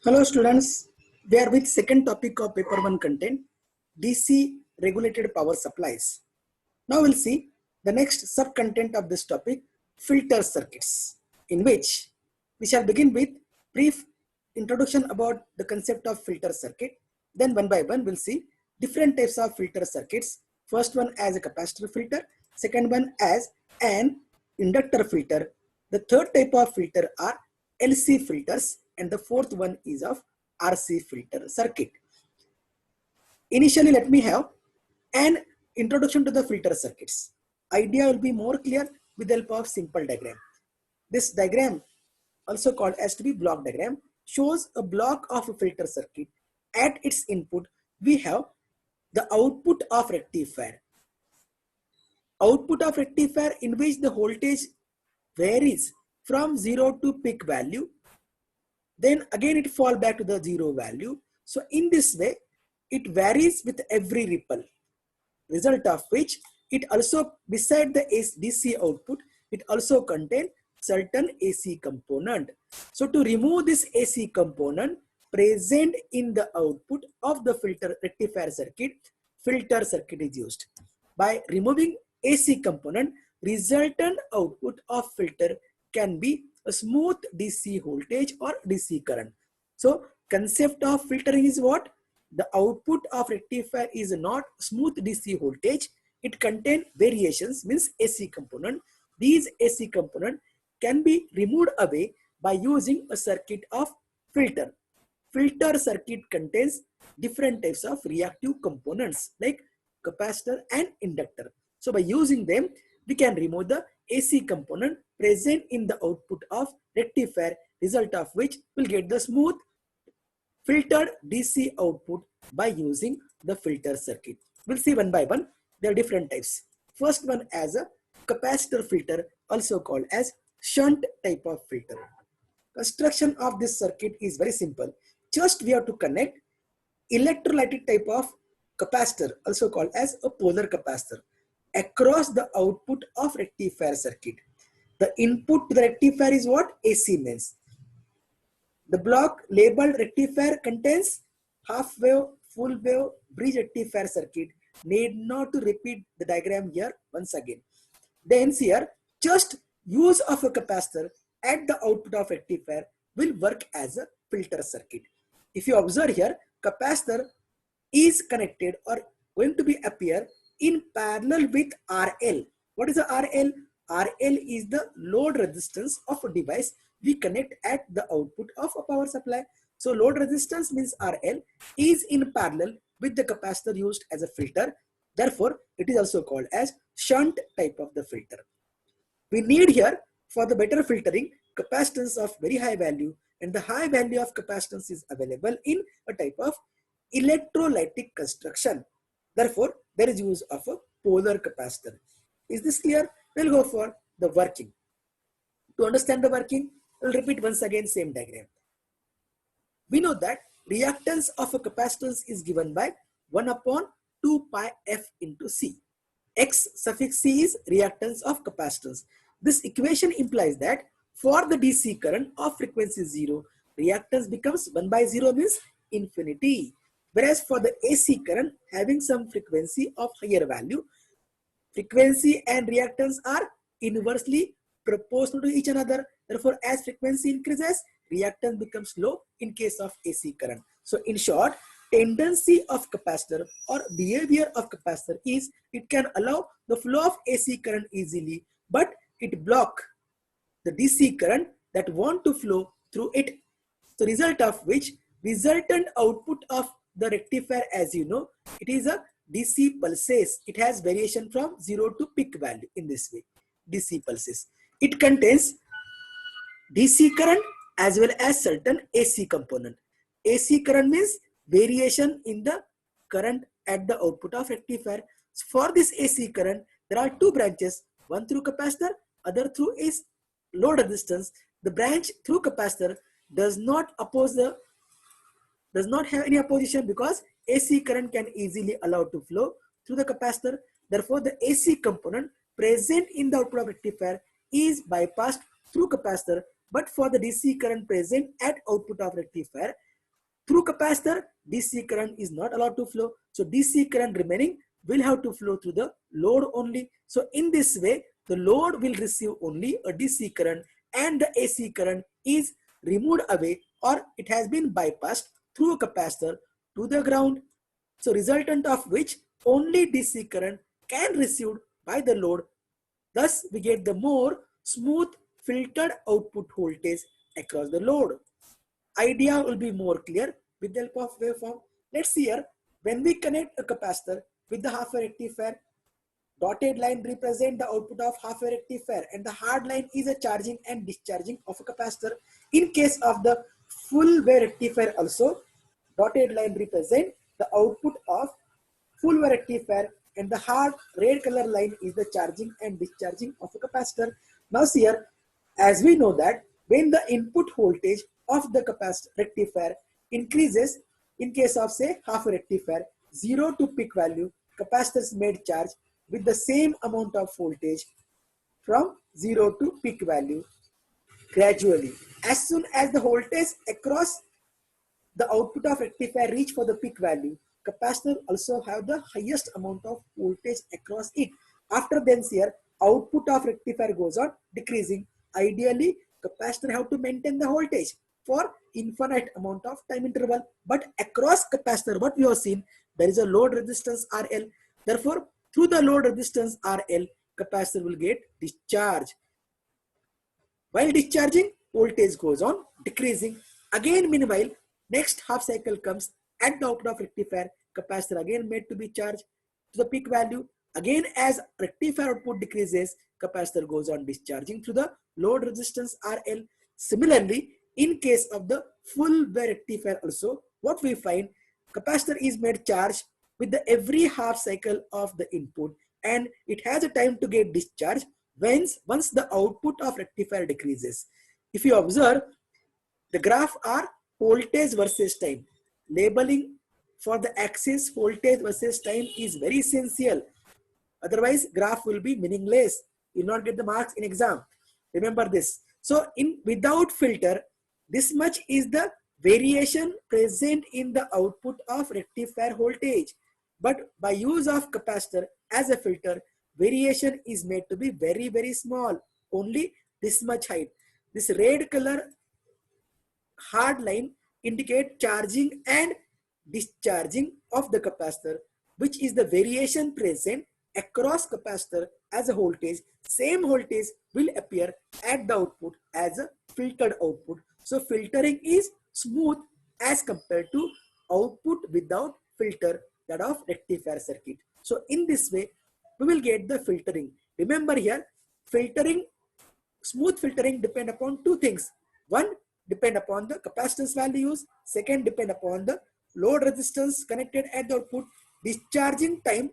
Hello students, we are with second topic of paper 1 content, DC regulated power supplies. Now we'll see the next sub content of this topic, filter circuits, in which we shall begin with brief introduction about the concept of filter circuit. Then one by one we'll see different types of filter circuits. First one as a capacitor filter, second one as an inductor filter. The third type of filter are LC filters, and the fourth one is of RC filter circuit. Initially, let me have an introduction to the filter circuits. Idea will be more clear with the help of simple diagram. This diagram, also called as to be block diagram, shows a block of a filter circuit. At its input, we have the output of rectifier. Output of rectifier in which the voltage varies from 0 to peak value. Then again it fall back to the 0 value. So in this way, it varies with every ripple. Result of which it also, beside the DC output, it also contains certain AC component. So to remove this AC component present in the output of the filter rectifier circuit, filter circuit is used. By removing AC component, resultant output of filter can be a smooth DC voltage or DC current. So concept of filtering is what? The output of rectifier is not smooth DC voltage. It contains variations, means AC component. These AC component can be removed away by using a circuit of filter. Filter circuit contains different types of reactive components like capacitor and inductor. So by using them, we can remove the AC component present in the output of rectifier, result of which will get the smooth filtered DC output by using the filter circuit. We'll see one by one. There are different types. First one as a capacitor filter, also called as shunt type of filter. Construction of this circuit is very simple. Just we have to connect electrolytic type of capacitor, also called as a polar capacitor, across the output of rectifier circuit. The input to the rectifier is what? AC means. The block labeled rectifier contains half wave, full wave, bridge rectifier circuit. Need not to repeat the diagram here once again. Then here, just use of a capacitor at the output of rectifier will work as a filter circuit. If you observe here, capacitor is connected or going to be appear in parallel with RL. What is the RL? RL is the load resistance of a device we connect at the output of a power supply. So load resistance means RL is in parallel with the capacitor used as a filter. Therefore, it is also called as shunt type of the filter. We need here for the better filtering capacitance of very high value, and the high value of capacitance is available in a type of electrolytic construction. Therefore, there is use of a polar capacitor. Is this clear? We'll go for the working. To understand the working, we'll repeat once again same diagram. We know that reactance of a capacitance is given by 1 upon 2 pi f into C. X suffix C is reactance of capacitance. This equation implies that for the DC current of frequency 0, reactance becomes 1 by 0 means infinity. Whereas for the AC current having some frequency of higher value, frequency and reactance are inversely proportional to each another. Therefore, as frequency increases, reactance becomes low in case of AC current. So in short, tendency of capacitor or behavior of capacitor is it can allow the flow of AC current easily, but it block the DC current that want to flow through it. So result of which resultant output of the rectifier, as you know, it is a DC pulses. It has variation from 0 to peak value in this way. DC pulses. It contains DC current as well as certain AC component. AC current means variation in the current at the output of rectifier. So for this AC current, there are two branches, one through capacitor, other through is load resistance. The branch through capacitor does not have any opposition because AC current can easily allow to flow through the capacitor. Therefore, the AC component present in the output of rectifier is bypassed through capacitor, but for the DC current present at output of rectifier, Through capacitor, DC current is not allowed to flow. So DC current remaining will have to flow through the load only. So in this way, the load will receive only a DC current and the AC current is removed away, or it has been bypassed through a capacitor to the ground. So resultant of which only DC current can received by the load. Thus we get the more smooth filtered output voltage across the load. Idea will be more clear with the help of waveform. Let's see here, when we connect a capacitor with the half wave rectifier, dotted line represent the output of half wave rectifier and the hard line is a charging and discharging of a capacitor. In case of the full wave rectifier also, dotted line represent the output of full wave rectifier and the hard red color line is the charging and discharging of a capacitor. Now see here, as we know that when the input voltage of the capacitor rectifier increases, in case of say half a rectifier, 0 to peak value, capacitor is made charge with the same amount of voltage from 0 to peak value gradually. As soon as the voltage across the output of rectifier reach for the peak value, capacitor also have the highest amount of voltage across it. After then here, output of rectifier goes on decreasing. Ideally, capacitor have to maintain the voltage for infinite amount of time interval. But across capacitor, what we have seen, there is a load resistance RL. Therefore, through the load resistance RL, capacitor will get discharged. While discharging, voltage goes on decreasing. Again, meanwhile, next half cycle comes at the output of rectifier, capacitor again made to be charged to the peak value. Again, as rectifier output decreases, capacitor goes on discharging through the load resistance RL. Similarly, in case of the full wave rectifier also, what we find, capacitor is made charge with the every half cycle of the input and it has a time to get discharged once the output of rectifier decreases. If you observe, the graph are voltage versus time. Labeling for the axis voltage versus time is very essential. Otherwise, graph will be meaningless. You will not get the marks in exam. Remember this. So, without filter, this much is the variation present in the output of rectifier voltage. But by use of capacitor as a filter, variation is made to be very, very small. Only this much height. This red color hard line indicate charging and discharging of the capacitor, which is the variation present across capacitor as a voltage. Same voltage will appear at the output as a filtered output. So filtering is smooth as compared to output without filter, that of rectifier circuit. So in this way, we will get the filtering. Remember here, filtering, smooth filtering depend upon two things. One, depend upon the capacitance values. Second, depend upon the load resistance connected at the output. Discharging time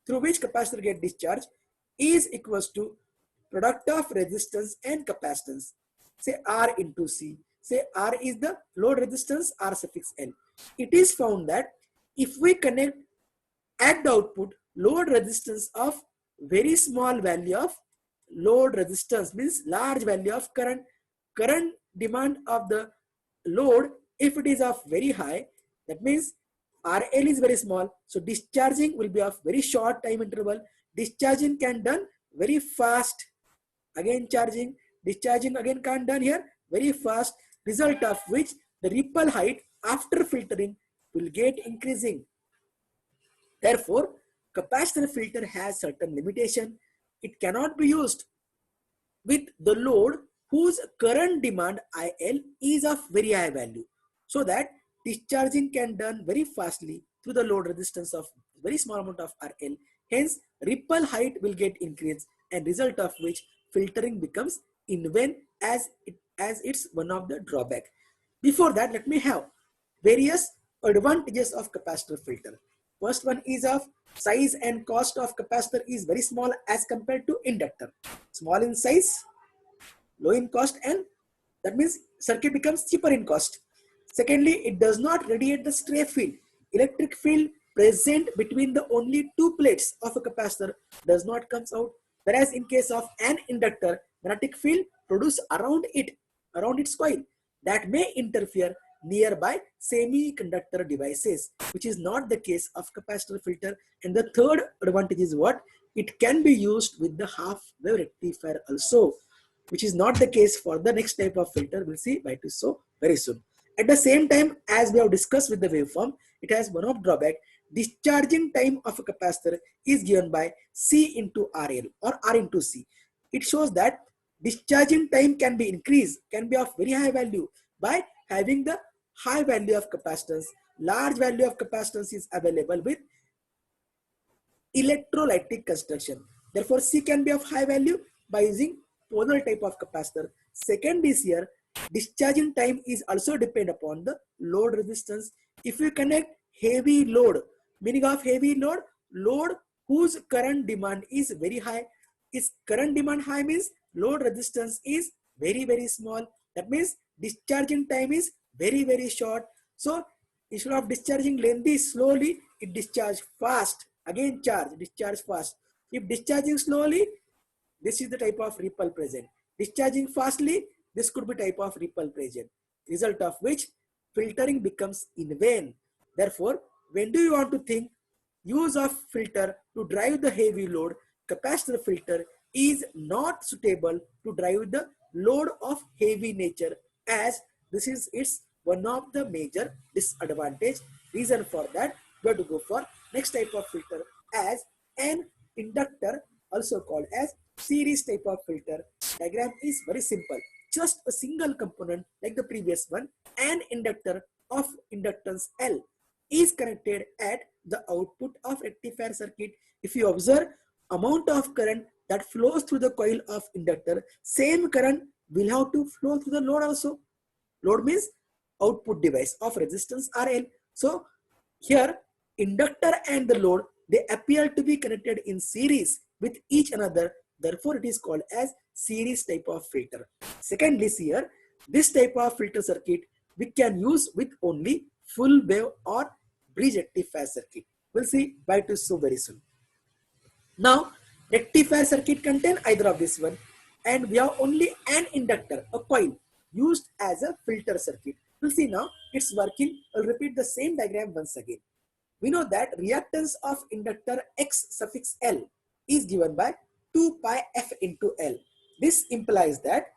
through which capacitor get discharged is equals to product of resistance and capacitance. Say R into C. Say R is the load resistance, R suffix L. It is found that if we connect at the output load resistance of very small value of load resistance, means large value of current demand of the load, if it is of very high, that means RL is very small, so discharging will be of very short time interval. Discharging can done very fast. Again charging, discharging again can done here very fast, result of which the ripple height after filtering will get increasing. Therefore, capacitor filter has certain limitation. It cannot be used with the load whose current demand IL is of very high value, so that discharging can done very fastly through the load resistance of very small amount of RL. Hence, ripple height will get increased, and result of which filtering becomes in vain as it's one of the drawback. Before that, let me have various advantages of capacitor filter. First one is of size and cost of capacitor is very small as compared to inductor. Small in size, low in cost, and that means circuit becomes cheaper in cost. Secondly, it does not radiate the stray field. Electric field present between the only two plates of a capacitor does not comes out. Whereas in case of an inductor, magnetic field produced around its coil that may interfere nearby semiconductor devices, which is not the case of capacitor filter. And the third advantage is what? It can be used with the half wave rectifier also, which is not the case for the next type of filter. We'll see why it is so very soon. At the same time, as we have discussed with the waveform, it has one of drawback. Discharging time of a capacitor is given by C into RL or R into C. It shows that discharging time can be increased, can be of very high value by having the high value of capacitance. Large value of capacitance is available with electrolytic construction. Therefore, C can be of high value by using polar type of capacitor. Second is here, discharging time is also depend upon the load resistance. If you connect heavy load, meaning of heavy load, load whose current demand is very high. Its current demand high means load resistance is very small. That means discharging time is very short. So instead of discharging lengthy slowly, it discharge fast. Again charge, discharge fast. If discharging slowly, this is the type of ripple present. Discharging fastly, this could be type of ripple present. Result of which filtering becomes in vain. Therefore, when do you want to think use of filter to drive the heavy load, capacitor filter is not suitable to drive the load of heavy nature, as this is its one of the major disadvantage. Reason for that, we have to go for next type of filter as an inductor, also called as series type of filter. Diagram is very simple. Just a single component like the previous one, an inductor of inductance L is connected at the output of rectifier circuit. If you observe amount of current that flows through the coil of inductor, same current will have to flow through the load also. Load means output device of resistance RL. So here inductor and the load, they appear to be connected in series with each another. Therefore, it is called as series type of filter. Secondly, here this type of filter circuit we can use with only full wave or bridge rectifier circuit. We'll see why it is so very soon. Now, rectifier circuit contain either of this one, and we have only an inductor, a coil, used as a filter circuit. We'll see now it's working. I'll repeat the same diagram once again. We know that reactance of inductor X suffix L is given by 2 pi F into L. This implies that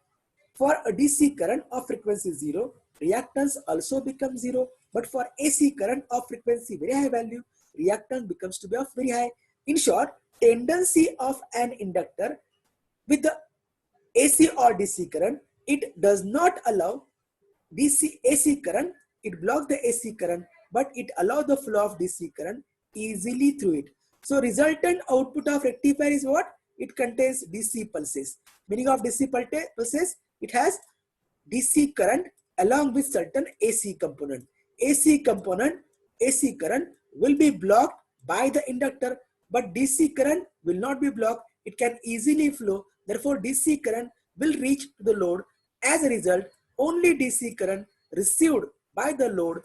for a DC current of frequency 0, reactance also becomes 0. But for AC current of frequency very high value, reactance becomes to be of very high. In short, tendency of an inductor with the AC or DC current, it does not allow AC current, it blocks the AC current, but it allows the flow of DC current easily through it. So resultant output of rectifier is what? It contains DC pulses. Meaning of DC pulses, it has DC current along with certain AC component. AC current will be blocked by the inductor, but DC current will not be blocked. It can easily flow. Therefore, DC current will reach to the load. As a result, only DC current received by the load,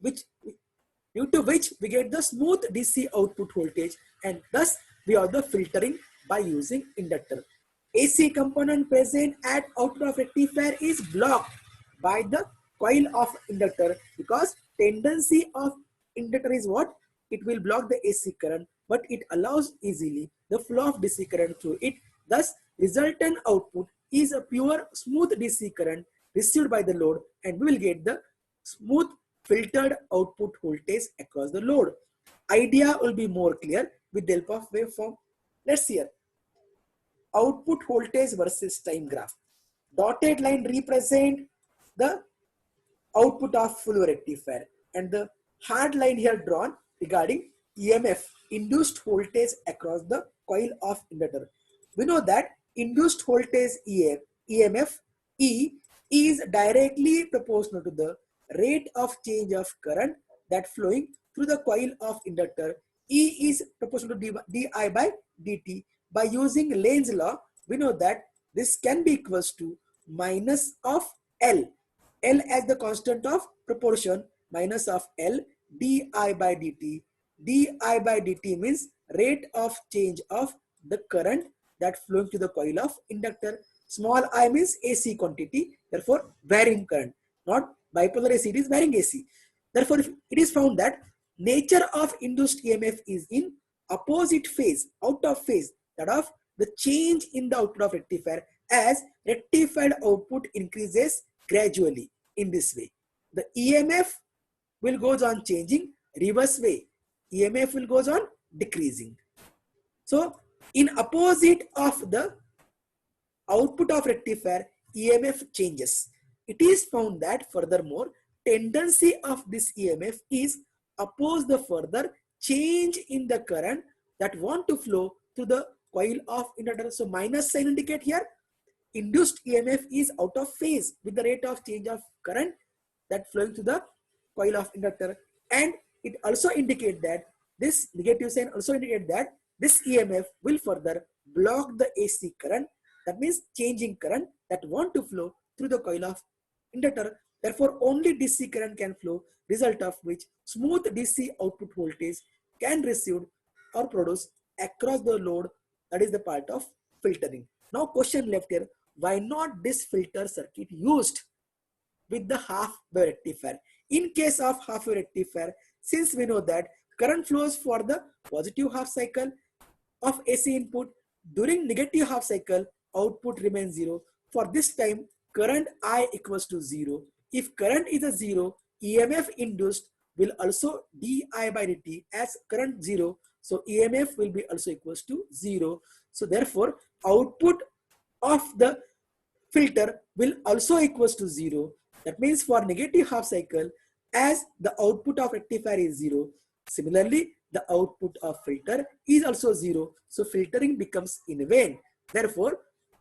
due to which we get the smooth DC output voltage, and thus we have the filtering by using inductor. AC component present at output of rectifier is blocked by the coil of inductor, because tendency of inductor is what? It will block the AC current, but it allows easily the flow of DC current through it. Thus, resultant output is a pure smooth DC current received by the load, and we will get the smooth filtered output voltage across the load. Idea will be more clear with the help of waveform. Let's see here. Output voltage versus time graph. Dotted line represent the output of full rectifier, and the hard line here drawn regarding EMF, induced voltage across the coil of inductor. We know that induced voltage EMF E is directly proportional to the rate of change of current that flowing through the coil of inductor. E is proportional to di by dt. By using Lane's law, we know that this can be equals to minus of L. L as the constant of proportion, minus of L di by dt. Di by dt means rate of change of the current that flowing to the coil of inductor. Small I means AC quantity, therefore varying current, not bipolar AC, it is varying AC. Therefore, if it is found that nature of induced EMF is in opposite phase, out of phase, that of the change in the output of rectifier, as rectified output increases gradually in this way. The EMF will goes on changing reverse way. EMF will goes on decreasing. So in opposite of the output of rectifier, EMF changes. It is found that furthermore, tendency of this EMF is oppose the further change in the current that want to flow through the coil of inductor. So minus sign indicate here induced EMF is out of phase with the rate of change of current that flowing through the coil of inductor, and it also indicate that this negative sign also indicate that this EMF will further block the AC current, that means changing current that want to flow through the coil of inductor. Therefore only DC current can flow, result of which smooth DC output voltage can receive or produce across the load, that is the part of filtering. Now question left here, why not this filter circuit used with the half wave rectifier? In case of half wave rectifier, since we know that current flows for the positive half cycle of AC input, during negative half cycle output remains zero. For this time current I equals to 0. If current is a 0, EMF induced will also di by dt as current 0. So EMF will be also equals to 0. So therefore output of the filter will also equals to 0. That means for negative half cycle, as the output of rectifier is 0, similarly the output of filter is also 0. So filtering becomes in vain. Therefore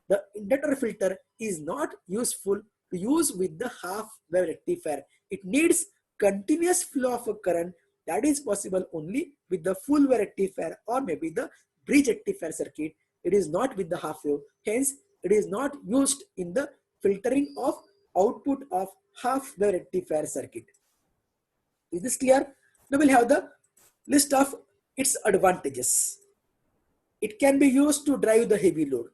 the inductor filter is not useful to use with the half wave rectifier. It needs continuous flow of a current that is possible only with the full wave rectifier or maybe the bridge rectifier circuit. It is not with the half wave. Hence it is not used in the filtering of output of half wave rectifier circuit. Is this clear? Now we'll have the list of its advantages. It can be used to drive the heavy load.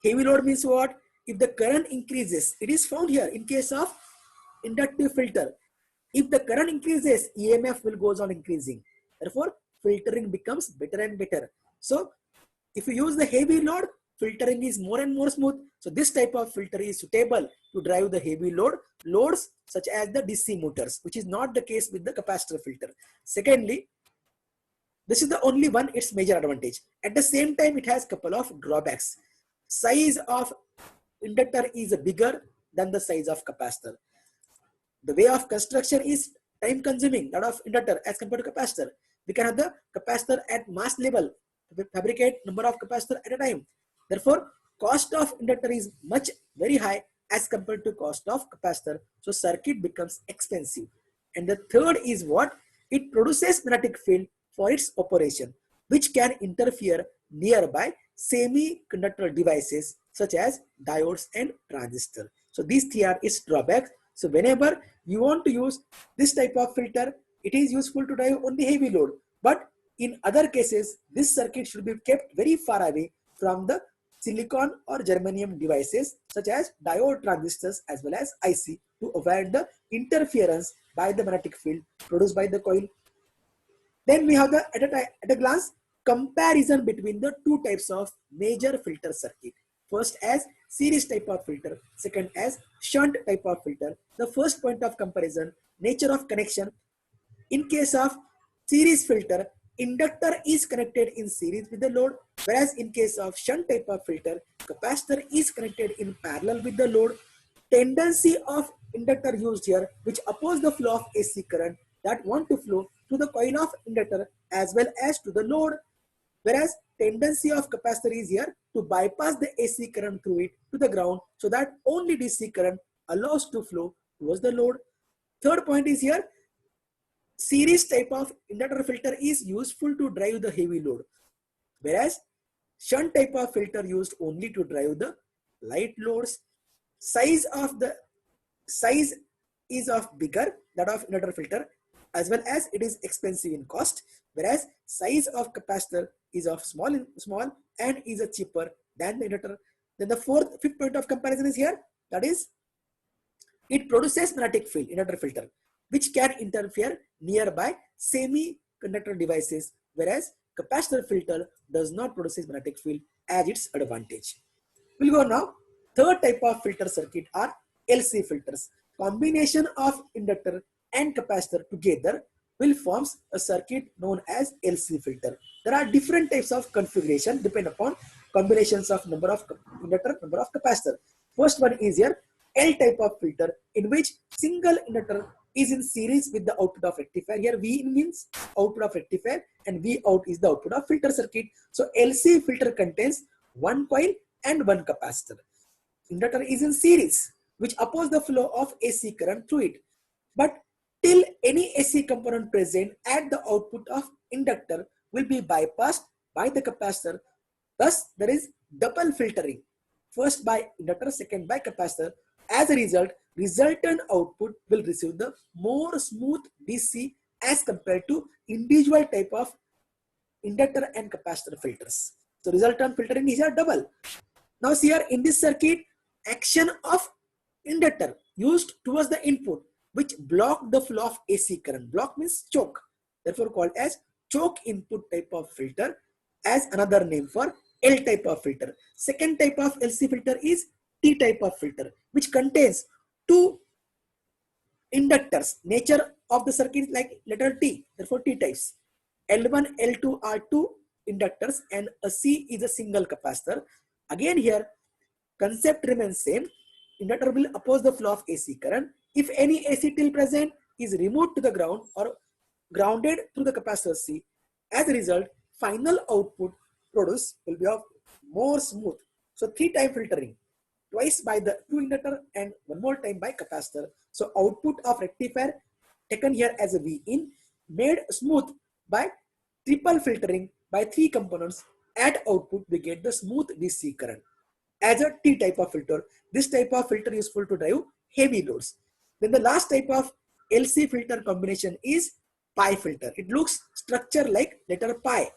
Heavy load means what? If the current increases, it is found here in case of inductive filter. If the current increases, EMF will goes on increasing. Therefore, filtering becomes better and better. So, if you use the heavy load, filtering is more and more smooth. So, this type of filter is suitable to drive the heavy loads such as the DC motors, which is not the case with the capacitor filter. Secondly, this is the only one its major advantage. At the same time, it has couple of drawbacks. Size of inductor is bigger than the size of capacitor. The way of construction is time consuming, that of inductor as compared to capacitor. We can have the capacitor at mass level, fabricate number of capacitor at a time. Therefore, cost of inductor is much very high as compared to cost of capacitor. So circuit becomes expensive. And the third is what? It produces magnetic field for its operation, which can interfere nearby semiconductor devices such as diodes and transistors. So these three are its drawbacks. So whenever you want to use this type of filter, it is useful to drive only heavy load. But in other cases, this circuit should be kept very far away from the silicon or germanium devices such as diode transistors as well as IC to avoid the interference by the magnetic field produced by the coil. Then we have the at a glance comparison between the two types of major filter circuit. First as series type of filter, second as shunt type of filter. The first point of comparison, nature of connection. In case of series filter, inductor is connected in series with the load, whereas in case of shunt type of filter, capacitor is connected in parallel with the load. Tendency of inductor used here, which oppose the flow of AC current that want to flow to the coil of inductor as well as to the load, whereas tendency of capacitor is here to bypass the AC current through it to the ground so that only DC current allows to flow towards the load. Third point is here, series type of inductor filter is useful to drive the heavy load, whereas shunt type of filter used only to drive the light loads. Size is of bigger, that of inductor filter, as well as it is expensive in cost, whereas size of capacitor is of small and is a cheaper than the inductor. Then the fifth point of comparison is here, that is It produces magnetic field, inductor filter, which can interfere nearby semiconductor devices, whereas capacitor filter does not produce magnetic field as its advantage. We'll go now. Third type of filter circuit are LC filters. Combination of inductor and capacitor together will forms a circuit known as LC filter. There are different types of configuration depend upon combinations of number of inductor, number of capacitor. First one is here L type of filter in which single inductor is in series with the output of rectifier. Here V in means output of rectifier and V out is the output of filter circuit. So LC filter contains one coil and one capacitor. Inductor is in series which oppose the flow of AC current through it. But till any AC component present at the output of inductor will be bypassed by the capacitor. Thus, there is double filtering. First by inductor, second by capacitor. As a result, resultant output will receive the more smooth DC as compared to individual type of inductor and capacitor filters. So resultant filtering is a double. Now see here in this circuit, action of inductor used towards the input which block the flow of AC current. Block means choke, therefore called as choke input type of filter, as another name for L type of filter. Second type of LC filter is T type of filter, which contains two inductors. Nature of the circuit is like letter T, therefore T types. L1, L2 are two inductors and a C is a single capacitor. Again here, concept remains same. Inductor will oppose the flow of AC current. If any AC till present is removed to the ground or grounded through the capacitor C, as a result, final output produced will be of more smooth. So 3-time filtering, twice by the two inductor and one more time by capacitor. So output of rectifier taken here as a V in made smooth by triple filtering by 3 components. At output we get the smooth DC current. As a T type of filter, this type of filter is useful to drive heavy loads. Then the last type of LC filter combination is pi filter. It looks structure like letter pi,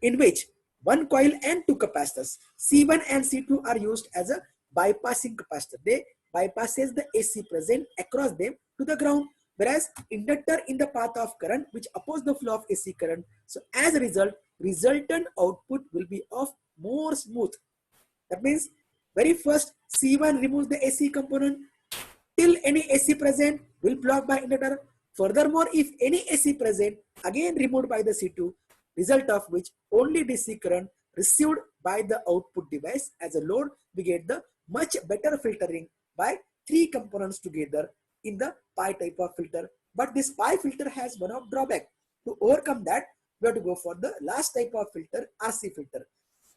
in which one coil and two capacitors C1 and C2 are used as a bypassing capacitor. They bypasses the AC present across them to the ground, whereas inductor in the path of current which oppose the flow of AC current. So as a result, resultant output will be of more smooth. That means very first C1 removes the AC component till any AC present will block by inductor. Furthermore, if any AC present again removed by the C2, result of which only DC current received by the output device as a load, we get the much better filtering by 3 components together in the pi type of filter. But this pi filter has one of drawback. To overcome that, we have to go for the last type of filter, RC filter.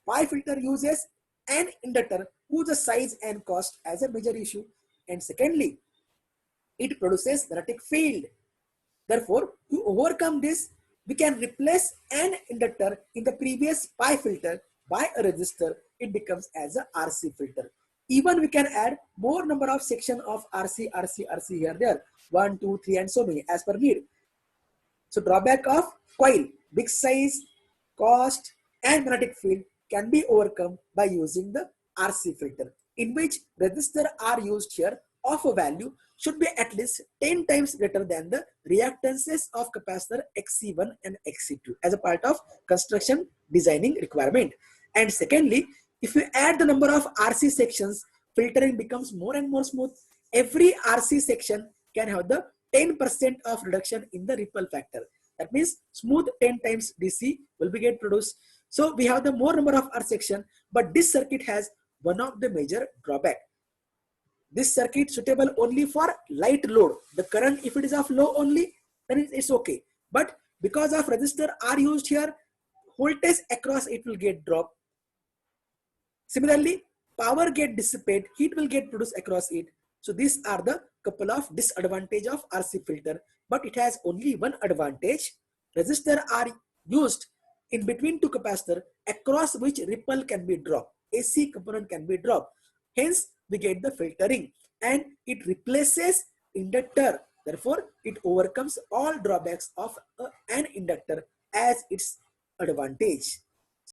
Pi filter uses an inductor whose size and cost as a major issue, and secondly, it produces magnetic field. Therefore, to overcome this, we can replace an inductor in the previous pi filter by a resistor. It becomes as a RC filter. Even we can add more number of section of RC here, there, 1, 2, 3, and so many as per need. So drawback of coil, big size, cost, and magnetic field can be overcome by using the RC filter, in which resistors are used here of a value should be at least 10 times greater than the reactances of capacitor XC1 and XC2 as a part of construction designing requirement. And secondly, if you add the number of RC sections, filtering becomes more and more smooth. Every RC section can have the 10% of reduction in the ripple factor. That means smooth 10 times DC will be get produced. So we have the more number of R section, but this circuit has one of the major drawback. This circuit suitable only for light load. The current, if it is of low only, then it's okay. But because of resistor are used here, voltage across it will get dropped. Similarly, power get dissipate, heat will get produced across it. So these are the couple of disadvantage of RC filter, but it has only one advantage. Resistor are used in between two capacitor across which ripple can be dropped. AC component can be dropped. Hence, we get the filtering and it replaces inductor. Therefore, it overcomes all drawbacks of an inductor as its advantage.